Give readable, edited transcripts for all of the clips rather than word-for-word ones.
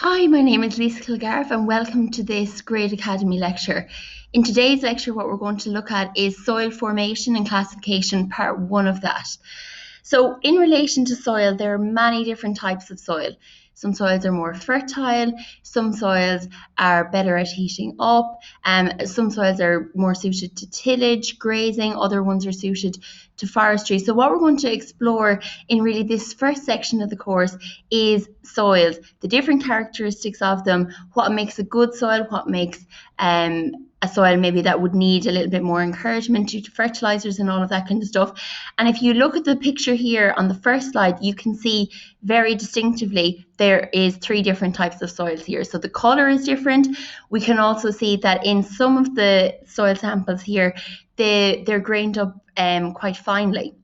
Hi, my name is Lisa Kilgarve and welcome to this Grade Academy lecture. In today's lecture, what we're going to look at is soil formation and classification, part one of that. So in relation to soil, there are many different types of soil. Some soils are more fertile, some soils are better at heating up, some soils are more suited to tillage, grazing, other ones are suited to forestry. So what we're going to explore in really this first section of the course is soils, the different characteristics of them, what makes a good soil, what makes a soil maybe that would need a little bit more encouragement due to fertilizers and all of that kind of stuff. And if you look at the picture here on the first slide, you can see very distinctively there is three different types of soils here. So the color is different. We can also see that in some of the soil samples here, they're grained up quite finely.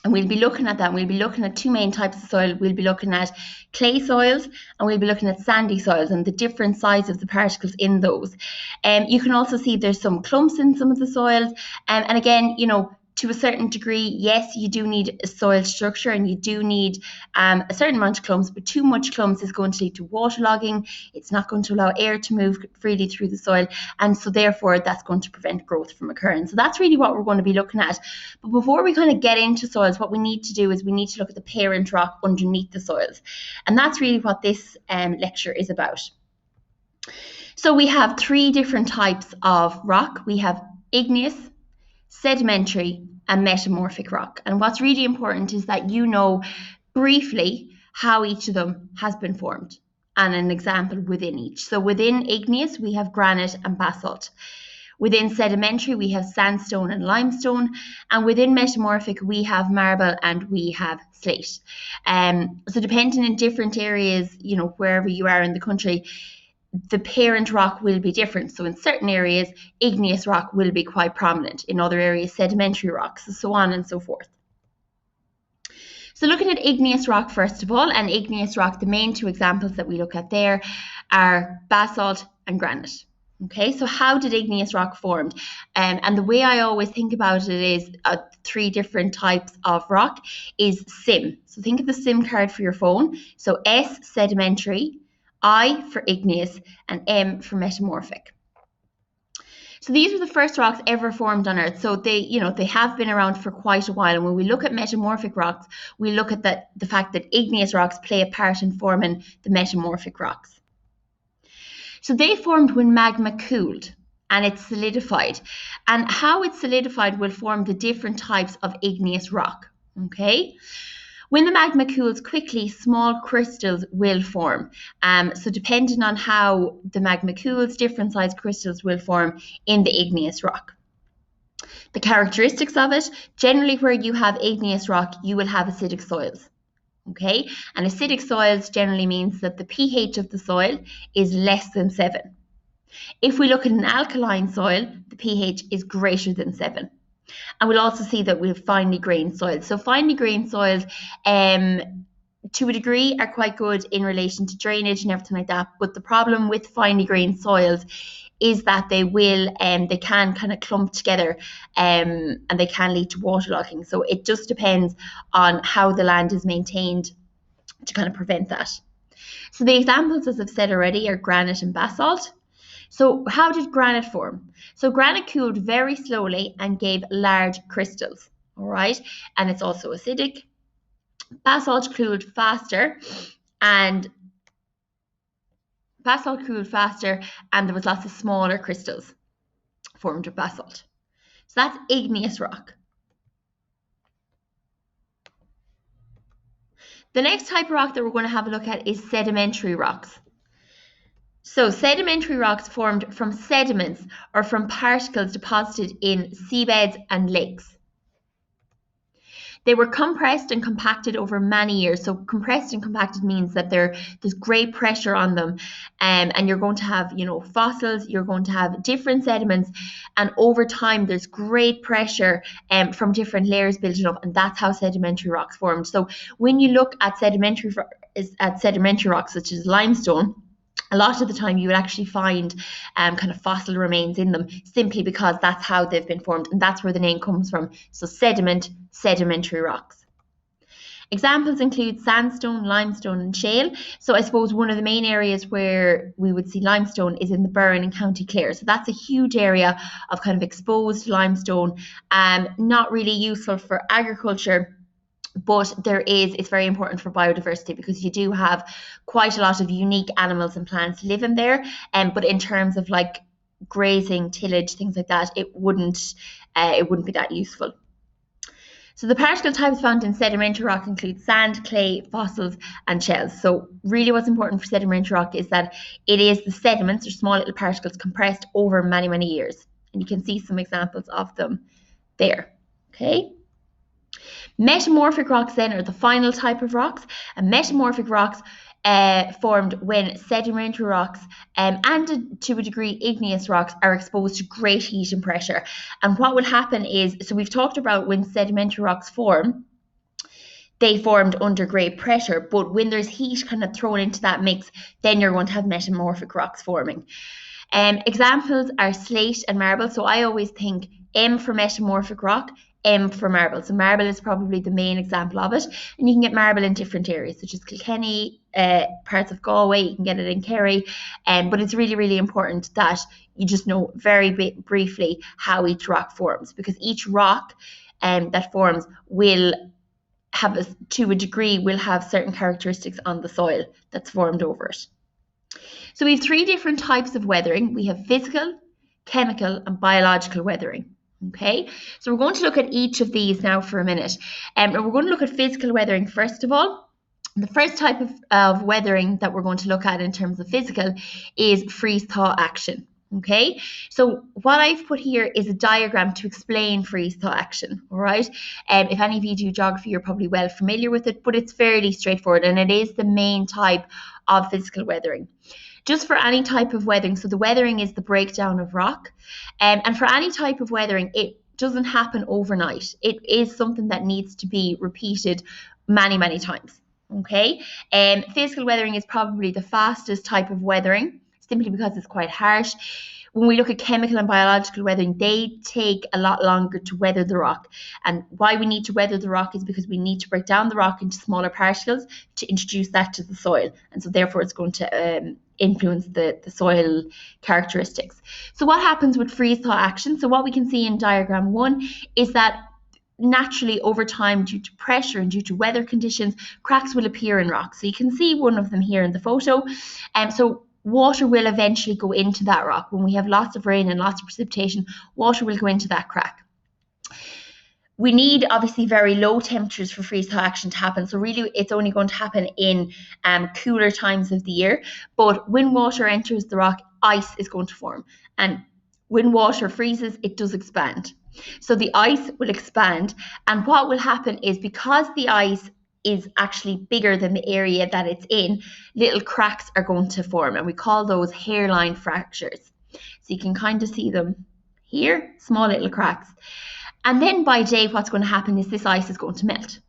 And we'll be looking at that. We'll be looking at two main types of soil. We'll be looking at clay soils and we'll be looking at sandy soils and the different size of the particles in those. You can also see there's some clumps in some of the soils. And again, to a certain degree, yes, you do need a soil structure and you do need a certain amount of clumps, but too much clumps is going to lead to waterlogging. It's not going to allow air to move freely through the soil. And so therefore, that's going to prevent growth from occurring. So that's really what we're going to be looking at. But before we kind of get into soils, what we need to do is we need to look at the parent rock underneath the soils. And that's really what this lecture is about. So we have three different types of rock. We have igneous, sedimentary, and metamorphic rock. And what's really important is that you know briefly how each of them has been formed and an example within each. So within igneous, we have granite and basalt. Within sedimentary, we have sandstone and limestone. And within metamorphic, we have marble and we have slate. So depending in different areas, wherever you are in the country, the parent rock will be different. So in certain areas, igneous rock will be quite prominent. In other areas, sedimentary rocks, so on and so forth. So looking at igneous rock first of all, and igneous rock, the main two examples that we look at there are basalt and granite. Okay, so how did igneous rock formed? And the way I always think about it is three different types of rock is SIM. So think of the SIM card for your phone. So S, sedimentary, I for igneous, and M for metamorphic. So these were the first rocks ever formed on Earth. So they have been around for quite a while. And when we look at metamorphic rocks, we look at the fact that igneous rocks play a part in forming the metamorphic rocks. So they formed when magma cooled and it solidified. And how it solidified will form the different types of igneous rock. Okay. When the magma cools quickly, small crystals will form. So depending on how the magma cools, different sized crystals will form in the igneous rock. The characteristics of it, generally where you have igneous rock, you will have acidic soils. Okay, and acidic soils generally means that the pH of the soil is less than 7. If we look at an alkaline soil, the pH is greater than 7. And we'll also see that we have finely grained soils. So finely grained soils, to a degree, are quite good in relation to drainage and everything like that. But the problem with finely grained soils is that they can kind of clump together and they can lead to waterlogging. So it just depends on how the land is maintained to kind of prevent that. So the examples, as I've said already, are granite and basalt. So how did granite form? So granite cooled very slowly and gave large crystals, all right? And it's also acidic. Basalt cooled faster and there was lots of smaller crystals formed with basalt. So that's igneous rock. The next type of rock that we're going to have a look at is sedimentary rocks. So sedimentary rocks formed from sediments or from particles deposited in seabeds and lakes. They were compressed and compacted over many years. So compressed and compacted means that there's great pressure on them, and you're going to have, fossils, you're going to have different sediments, and over time there's great pressure from different layers building up, and that's how sedimentary rocks formed. So when you look at sedimentary rocks such as limestone, a lot of the time you would actually find kind of fossil remains in them simply because that's how they've been formed, and that's where the name comes from. So sedimentary rocks. Examples include sandstone, limestone, and shale. So I suppose one of the main areas where we would see limestone is in the Burren in County Clare. So that's a huge area of kind of exposed limestone, not really useful for agriculture. But it's very important for biodiversity because you do have quite a lot of unique animals and plants living there. But in terms of like grazing, tillage, things like that, it wouldn't be that useful. So the particle types found in sedimentary rock include sand, clay, fossils, and shells. So really what's important for sedimentary rock is that it is the sediments or small little particles compressed over many, many years. And you can see some examples of them there, okay? Metamorphic rocks then are the final type of rocks, and metamorphic rocks formed when sedimentary rocks and to a degree igneous rocks are exposed to great heat and pressure. And what will happen is, so we've talked about when sedimentary rocks form, they formed under great pressure, but when there's heat kind of thrown into that mix, then you're going to have metamorphic rocks forming. Examples are slate and marble. So I always think M for metamorphic rock, M for marble. So marble is probably the main example of it. And you can get marble in different areas, such as Kilkenny, parts of Galway, you can get it in Kerry. But it's really, really important that you just know very briefly how each rock forms, because each rock that forms will have, to a degree, will have certain characteristics on the soil that's formed over it. So we have three different types of weathering. We have physical, chemical, and biological weathering. Okay, so we're going to look at each of these now for a minute. And we're going to look at physical weathering first of all. The first type of weathering that we're going to look at in terms of physical is freeze-thaw action. Okay, so what I've put here is a diagram to explain freeze-thaw action. All right, if any of you do geography, you're probably well familiar with it, but it's fairly straightforward, and it is the main type of physical weathering. Just for any type of weathering, so the weathering is the breakdown of rock, and for any type of weathering, it doesn't happen overnight. It is something that needs to be repeated many, many times. Okay, physical weathering is probably the fastest type of weathering, simply because it's quite harsh. When we look at chemical and biological weathering, they take a lot longer to weather the rock. And why we need to weather the rock is because we need to break down the rock into smaller particles to introduce that to the soil. And so therefore it's going to influence the soil characteristics. So what happens with freeze-thaw action? So what we can see in diagram 1 is that naturally over time, due to pressure and due to weather conditions, cracks will appear in rock. So you can see one of them here in the photo. So water will eventually go into that rock. When we have lots of rain and lots of precipitation, water will go into that crack. We need obviously very low temperatures for freeze-thaw action to happen. So really it's only going to happen in cooler times of the year. But when water enters the rock, ice is going to form. And when water freezes, it does expand. So the ice will expand. And what will happen is, because the ice is actually bigger than the area that it's in, little cracks are going to form, and we call those hairline fractures. So you can kind of see them here, small little cracks. And then by day, what's going to happen is this ice is going to melt.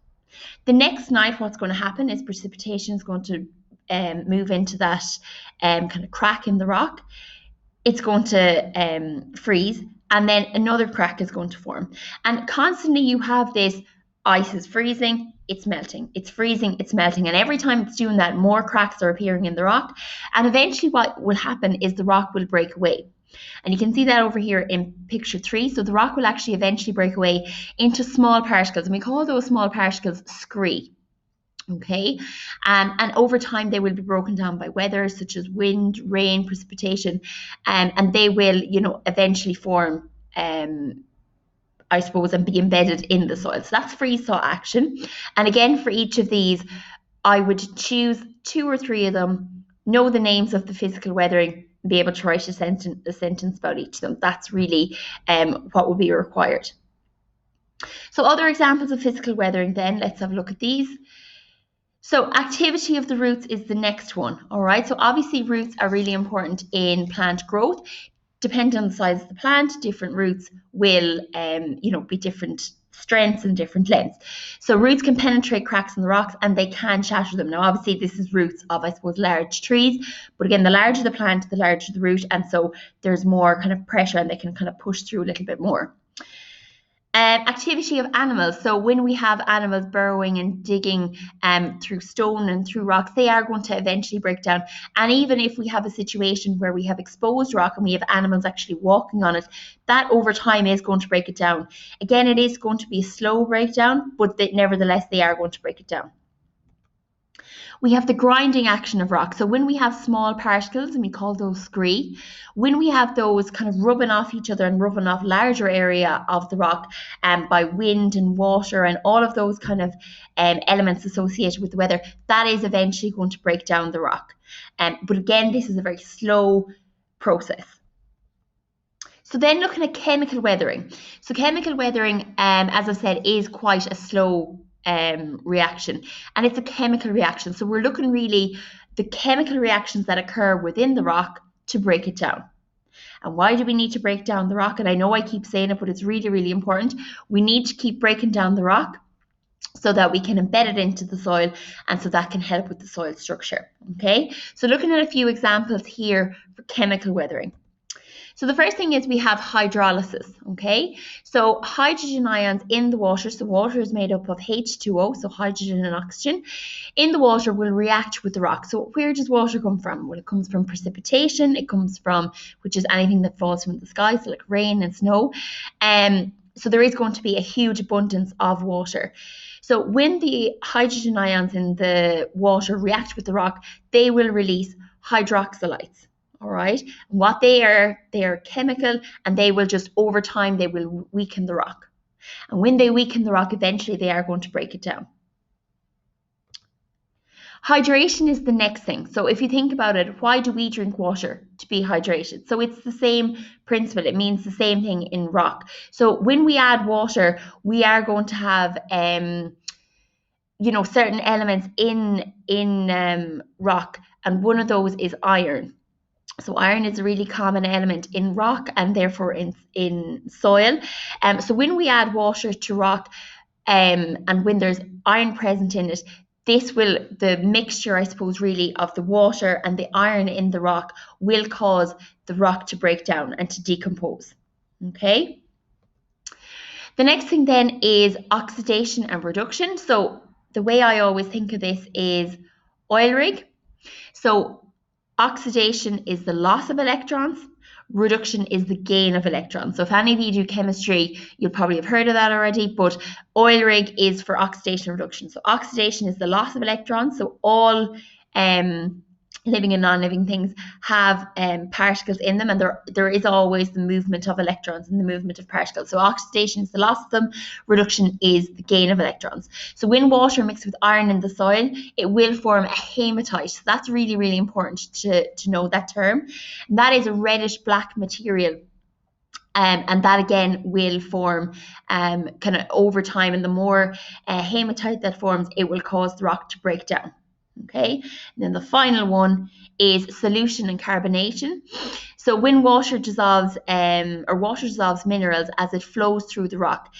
The next night, what's going to happen is precipitation is going to move into that kind of crack in the rock. It's going to freeze, and then another crack is going to form. And constantly you have this ice is freezing, it's melting, it's freezing, it's melting. And every time it's doing that, more cracks are appearing in the rock. And eventually what will happen is the rock will break away. And you can see that over here in picture 3. So the rock will actually eventually break away into small particles. And we call those small particles scree. Okay, and over time they will be broken down by weather, such as wind, rain, precipitation, and they will, eventually form, I suppose, and be embedded in the soil. So that's freeze-thaw action. And again, for each of these, I would choose 2 or 3 of them, know the names of the physical weathering, and be able to write a sentence about each of them. That's really what will be required. So other examples of physical weathering then, let's have a look at these. So activity of the roots is the next one, all right? So obviously roots are really important in plant growth. Depending on the size of the plant, different roots will, be different strengths and different lengths. So roots can penetrate cracks in the rocks and they can shatter them. Now, obviously, this is roots of, I suppose, large trees. But again, the larger the plant, the larger the root. And so there's more kind of pressure and they can kind of push through a little bit more. Activity of animals. So when we have animals burrowing and digging through stone and through rocks, they are going to eventually break down. And even if we have a situation where we have exposed rock and we have animals actually walking on it, that over time is going to break it down. Again, it is going to be a slow breakdown, but nevertheless, they are going to break it down. We have the grinding action of rock. So when we have small particles, and we call those scree, when we have those kind of rubbing off each other and rubbing off larger area of the rock by wind and water and all of those kind of elements associated with the weather, that is eventually going to break down the rock. But again, this is a very slow process. So then looking at chemical weathering. So chemical weathering, as I said, is quite a slow reaction, and it's a chemical reaction. So we're looking really the chemical reactions that occur within the rock to break it down. And why do we need to break down the rock? And I know I keep saying it, but it's really, really important. We need to keep breaking down the rock so that we can embed it into the soil, and so that can help with the soil structure. Okay, so looking at a few examples here for chemical weathering. So the first thing is we have hydrolysis, okay? So hydrogen ions in the water, so water is made up of H2O, so hydrogen and oxygen, in the water will react with the rock. So where does water come from? Well, it comes from precipitation, it comes from, which is anything that falls from the sky, so like rain and snow. So there is going to be a huge abundance of water. So when the hydrogen ions in the water react with the rock, they will release hydroxylites. All right, and what they are chemical, and they will just over time they will weaken the rock, and when they weaken the rock, eventually they are going to break it down. Hydration is the next thing. So if you think about it, why do we drink water? To be hydrated. So it's the same principle. It means the same thing in rock. So when we add water, we are going to have certain elements in rock, and one of those is iron. So iron is a really common element in rock and therefore in soil. So when we add water to rock, and when there's iron present in it, the mixture, I suppose, really of the water and the iron in the rock will cause the rock to break down and to decompose. Okay. The next thing then is oxidation and reduction. So the way I always think of this is oil rig. So oxidation is the loss of electrons, reduction is the gain of electrons. So if any of you do chemistry, you'll probably have heard of that already, but oil rig is for oxidation and reduction. So oxidation is the loss of electrons. So all living and non-living things have particles in them, and there is always the movement of electrons and the movement of particles. So oxidation is the loss of them, reduction is the gain of electrons. So when water mixes with iron in the soil, it will form a hematite. So that's really, really important to know that term. And that is a reddish black material. And that again will form kind of over time, and the more hematite that forms, it will cause the rock to break down. Okay, and then the final one is solution and carbonation. So when water dissolves minerals as it flows through the rock,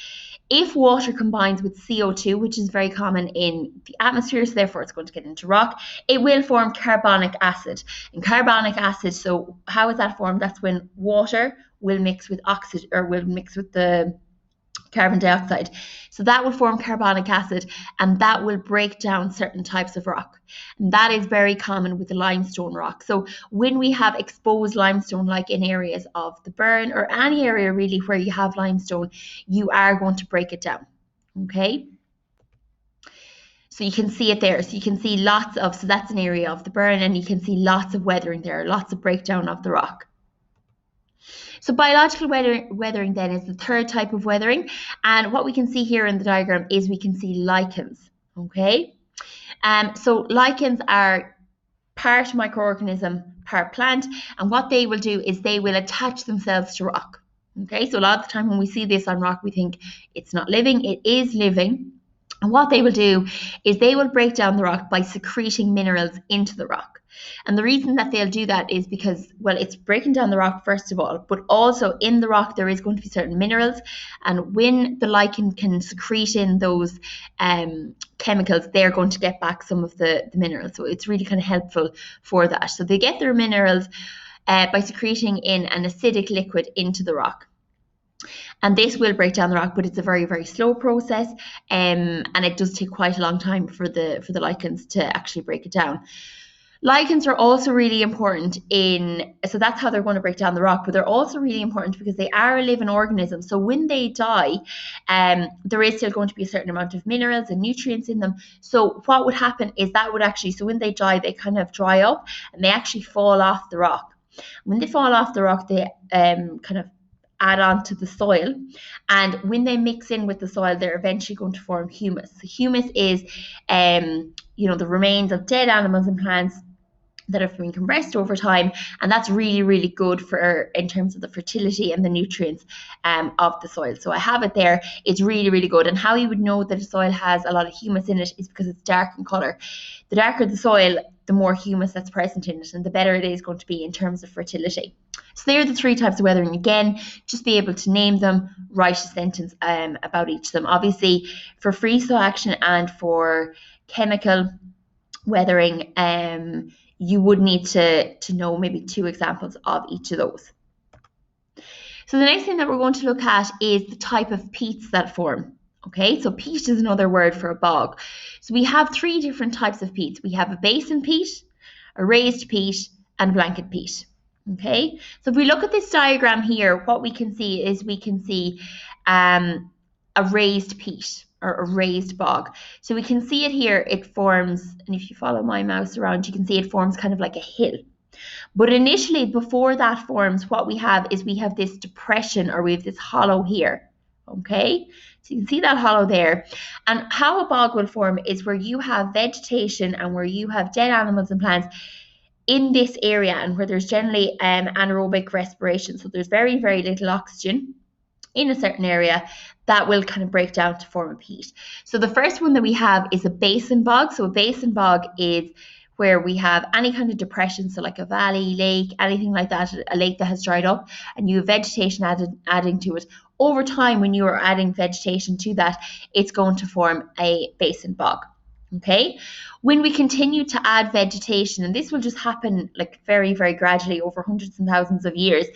if water combines with CO2, which is very common in the atmosphere, so therefore it's going to get into rock, it will form carbonic acid. And carbonic acid, so how is that formed? That's when water will mix with oxygen, or will mix with the carbon dioxide. So that will form carbonic acid, and that will break down certain types of rock. And that is very common with the limestone rock. So when we have exposed limestone, like in areas of the Burren or any area really where you have limestone, you are going to break it down. Okay. So you can see it there. So you can see so that's an area of the Burren, and you can see lots of weathering there, lots of breakdown of the rock. So biological weathering then is the third type of weathering, and what we can see here in the diagram is we can see lichens. Okay, so lichens are part microorganism, part plant, and what they will do is they will attach themselves to rock. Okay, so a lot of the time when we see this on rock, we think it's not living. It is living, and what they will do is they will break down the rock by secreting minerals into the rock. And the reason that they'll do that is because, well, it's breaking down the rock first of all, but also in the rock there is going to be certain minerals, and when the lichen can secrete in those chemicals, they're going to get back some of the minerals. So it's really kind of helpful for that. So they get their minerals by secreting in an acidic liquid into the rock. And this will break down the rock, but it's a very, very slow process, and it does take quite a long time for the lichens to actually break it down. Lichens are also really important so that's how they're going to break down the rock, but they're also really important because they are a living organism. So when they die, there is still going to be a certain amount of minerals and nutrients in them. So what would happen is so when they die, they kind of dry up and they actually fall off the rock. When they fall off the rock, they kind of add on to the soil, and when they mix in with the soil, they're eventually going to form humus. So humus is the remains of dead animals and plants that have been compressed over time, and that's really, really good for in terms of the fertility and the nutrients of the soil. So I have it there. It's really, really good. And how you would know that a soil has a lot of humus in it is because it's dark in color. The darker the soil, the more humus that's present in it, and the better it is going to be in terms of fertility. So there are the 3 types of weathering. Again, just be able to name them, write a sentence about each of them. Obviously, for freeze thaw action and for chemical weathering, you would need to know maybe 2 examples of each of those. So the next thing that we're going to look at is the type of peats that form. Okay, so peat is another word for a bog. So we have 3 different types of peats. We have a basin peat, a raised peat, and blanket peat. Okay, so if we look at this diagram here, what we can see is a raised peat or a raised bog. So we can see it here, it forms, and if you follow my mouse around, you can see it forms kind of like a hill. But initially, before that forms, what we have is this depression, or we have this hollow here. Okay, so you can see that hollow there. And how a bog will form is where you have vegetation and where you have dead animals and plants in this area, and where there's generally anaerobic respiration. So there's very, very little oxygen in a certain area that will kind of break down to form a peat. So the first one that we have is a basin bog. So a basin bog is where we have any kind of depression, so like a valley, lake, anything like that, a lake that has dried up, and you have vegetation adding to it. Over time, when you are adding vegetation to that, it's going to form a basin bog. Okay, when we continue to add vegetation, and this will just happen like very, very gradually over hundreds and thousands of years,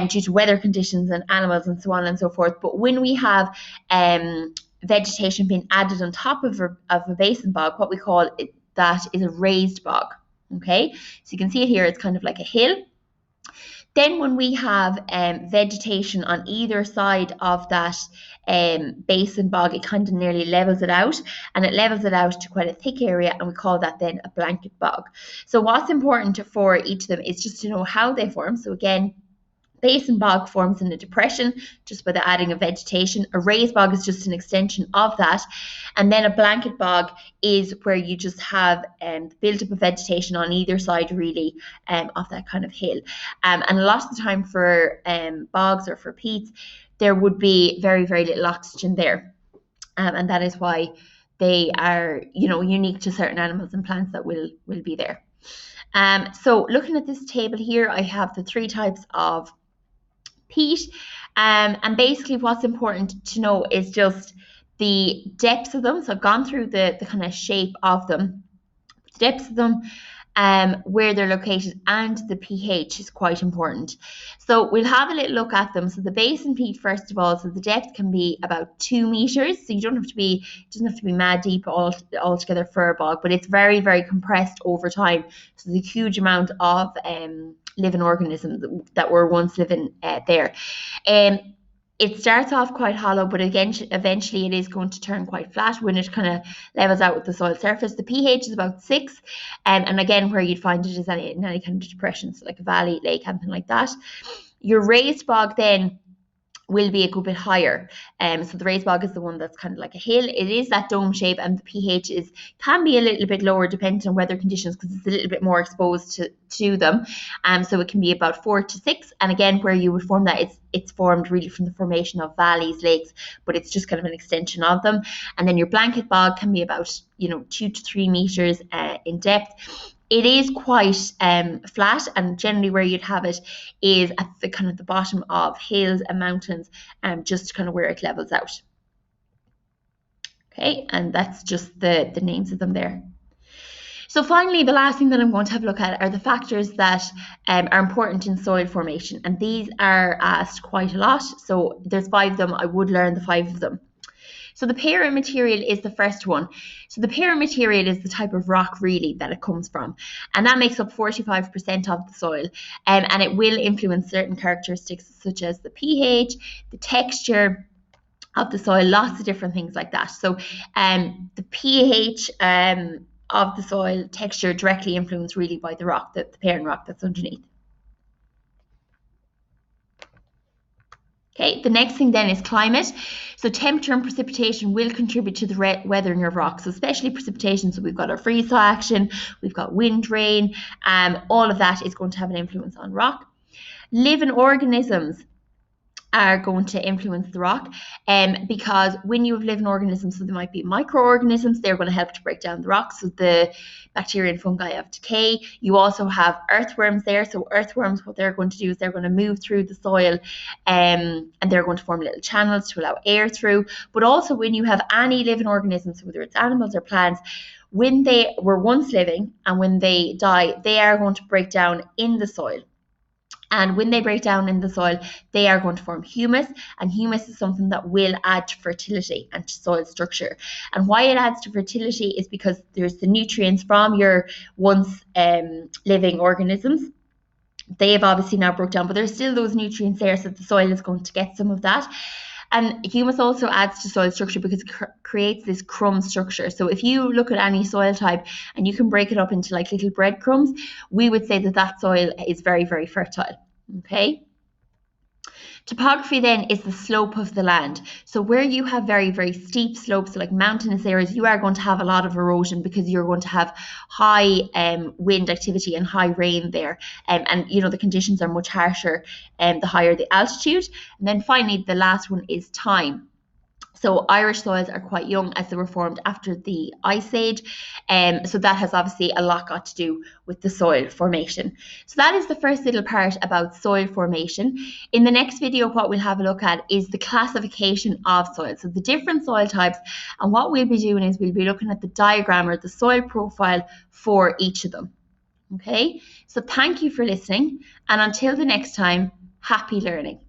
due to weather conditions and animals and so on and so forth. But when we have vegetation being added on top of a basin bog, what we call it, that is a raised bog. Okay, so you can see it here, it's kind of like a hill. Then when we have vegetation on either side of that basin bog, it kind of nearly levels it out, and it levels it out to quite a thick area, and we call that then a blanket bog. So what's important for each of them is just to know how they form. So again, basin bog forms in a depression just by the adding of vegetation. A raised bog is just an extension of that. And then a blanket bog is where you just have the build-up of vegetation on either side, really, of that kind of hill. And a lot of the time for bogs or for peats, there would be very, very little oxygen there. And that is why they are, unique to certain animals and plants that will be there. So looking at this table here, I have the 3 types of peat, and basically what's important to know is just the depths of them. So I've gone through the kind of shape of them, the depths of them, where they're located, and the pH is quite important. So we'll have a little look at them. So the basin peat, first of all, so the depth can be about 2 meters. So it doesn't have to be mad deep altogether for a bog, but it's very, very compressed over time. So there's a huge amount of living organisms that were once living there. It starts off quite hollow, but again, eventually it is going to turn quite flat when it kind of levels out with the soil surface. The pH is about 6, and again, where you'd find it is in any kind of depression, so like a valley, lake, something like that. Your raised bog then will be a good bit higher. So the raised bog is the one that's kind of like a hill. It is that dome shape, and the pH can be a little bit lower depending on weather conditions because it's a little bit more exposed to them. So it can be about 4 to 6. And again, where you would form that, it's formed really from the formation of valleys, lakes, but it's just kind of an extension of them. And then your blanket bog can be about 2 to 3 meters in depth. It is quite flat, and generally where you'd have it is at the kind of the bottom of hills and mountains, just kind of where it levels out. Okay, and that's just the names of them there. So finally, the last thing that I'm going to have a look at are the factors that are important in soil formation. And these are asked quite a lot. So there's 5 of them. I would learn the 5 of them. So the parent material is the first one. So the parent material is the type of rock really that it comes from. And that makes up 45% of the soil. And it will influence certain characteristics such as the pH, the texture of the soil, lots of different things like that. So the pH of the soil texture directly influenced really by the rock, the parent rock that's underneath. Okay, the next thing then is climate. So temperature and precipitation will contribute to the weathering of rocks, so especially precipitation. So we've got our freeze-thaw action, we've got wind, rain, all of that is going to have an influence on rock. Living organisms are going to influence the rock, because when you have living organisms, so there might be microorganisms, they're going to help to break down the rock, so the bacteria and fungi of decay. You also have earthworms there, so earthworms, what they're going to do is they're going to move through the soil, and they're going to form little channels to allow air through. But also when you have any living organisms, whether it's animals or plants, when they were once living and when they die, they are going to break down in the soil. And when they break down in the soil, they are going to form humus. And humus is something that will add to fertility and to soil structure. And why it adds to fertility is because there's the nutrients from your once living organisms. They have obviously now broke down, but there's still those nutrients there, so the soil is going to get some of that. And humus also adds to soil structure because it creates this crumb structure. So if you look at any soil type and you can break it up into like little breadcrumbs, we would say that that soil is very, very fertile. Okay. Topography then is the slope of the land. So where you have very, very steep slopes, so like mountainous areas, you are going to have a lot of erosion because you're going to have high wind activity and high rain there. And you know, the conditions are much harsher the higher the altitude. And then finally, the last one is time. So Irish soils are quite young as they were formed after the Ice Age. So that has obviously a lot got to do with the soil formation. So that is the first little part about soil formation. In the next video, what we'll have a look at is the classification of soil. So the different soil types, and what we'll be doing is we'll be looking at the diagram or the soil profile for each of them. Okay, so thank you for listening, and until the next time, happy learning.